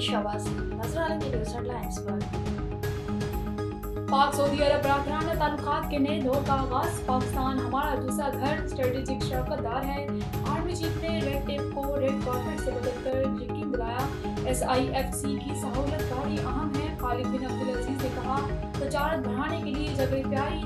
शाहबाज। नजर डालेंगे news headlines पर। पाक सऊदी अरब बरकरार ताल्लुकात के नए दौर का आगाज। पाकिस्तान हमारा दूसरा घर, स्ट्रेटेजिक शराकतदार है। आर्मी चीफ ने रेड टेप को रेड कार्पेट से बदलकर यकीन दिलाया। SIFC की सहूलत कारी अहम है। खालिद बिन अब्दुल अजीज ने कहा, तजारत बढ़ाने के लिए जगह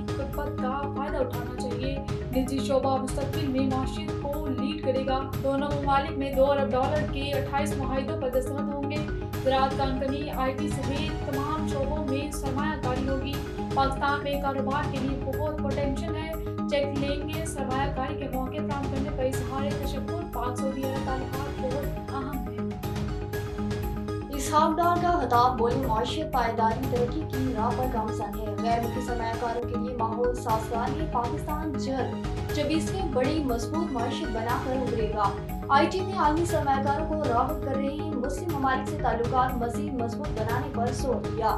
तुर्बत का फायदा उठाना चाहिए। निजी शोबा मुस्तकबिल में माशियत को लीड करेगा। दोनों ममालिक में $2 अरब के 28 मुआहिदों पर दस्तखत होंगे। ज़राअत, कानूनी, IT समेत तमाम शोबों में सरमायाकारी होगी। पाकिस्तान में कारोबार के लिए बहुत पोटेंशियल है। चेक लेंगे। सरमायाकारी के मौके फराहम करने पर इज़हार तशक्कुर। पाक सऊदी अरब ताल्लुकात बहुत अहम है। इसहाक डार का खिताब, बोली माशियत पायदारी तरक्की की राह पर गामजन है। गैर मुल्की सरमायाकारों के लिए माहौल साजगार है। पाकिस्तान जल्द 24वीं बड़ी मजबूत माशियत बनाकर उभरेगा। IT ने आलमी सरमायाकारों को राग़िब कर रही मुस्लिम ममालिक से ताल्लुकात मज़ीद मजबूत बनाने पर जोर दिया।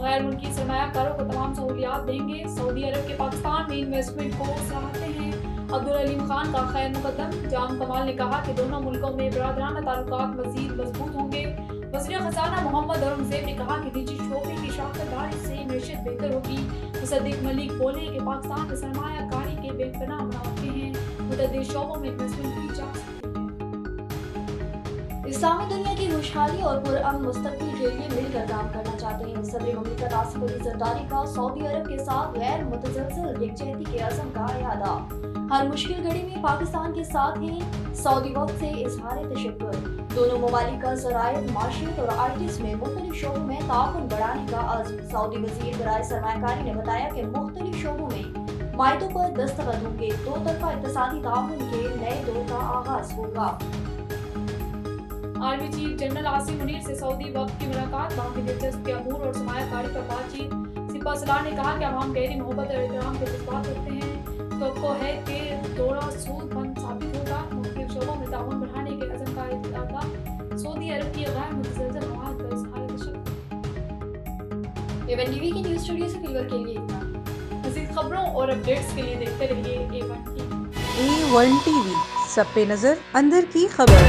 गैर मुल्की सरमायाकारों को तमाम सहूलियात देंगे। सऊदी अरब के पाकिस्तान में इन्वेस्टमेंट को सराहते हैं। अब्दुल अलीम खान का खैर मुकद्दम। जाम कमाल ने कहा कि दोनों मुल्कों में बरादराना ताल्लुकात मज़ीद मजबूत होंगे। वज़ीर ख़ज़ाना मोहम्मद औरंगज़ेब ने कहा कि निजी शोबे की शराकतदारी से मैशत बेहतर होगी। मुसद्दिक मलिक बोले कि पाकिस्तान में सरमायाकारी के बेपनाह मौके हैं। मुतअद्दिद शोबों में इन्वेस्टमेंट की जा सकती है। इस्लामी दुनिया की खुशहाली और पुरअमन मुस्तक़बिल के लिए मिलकर काम करना चाहते हैं। सदर ममलिकत आसिफ अली ज़रदारी का सऊदी अरब के साथ गैर मुतज़लज़ल यकजहती के अज़म का इरादा। हर मुश्किल घड़ी में पाकिस्तान के साथ हैं। सऊदी वक्त से इज़हार तशक्कुर। दोनों ममालिक का ज़राअत, माशियत और IT में मुख्तलिफ शोबों में ताउन बढ़ाने का अज़्म। सऊदी वज़ीर बराए सरमायाकारी ने बताया कि मुख्तलिफ शोबों में मायदों पर दस्तखत होंगे। दो तरफा इक़्तिसादी ताउन के नए दौर का आगाज होगा। Army chief general Asim Munir से सऊदी वक्त की मुलाकात। वहाँ की दिलचस्प अमूर और सरमायाकारी पर बातचीत। सिपा सलार ने कहा कि अवाम गहरी मोहब्बत और एहतराम के जज्बात रखते हैं। तो है कि दौरा सूदमंद साबित होगा। मुख्तलिफ शोबों में ताउन बढ़ाने के अज़म का इरादा। सऊदी अरब की गैर मुतज़लज़ल मवाद पर इज़हार तशक्कुर। A1 TV की न्यूज़ स्टूडियो से फिलहाल के लिए इतना। मज़ीद खबरों और अपडेट्स के लिए देखते रहिए A1 TV। A1 TV, सब पे नजर, अंदर की खबर।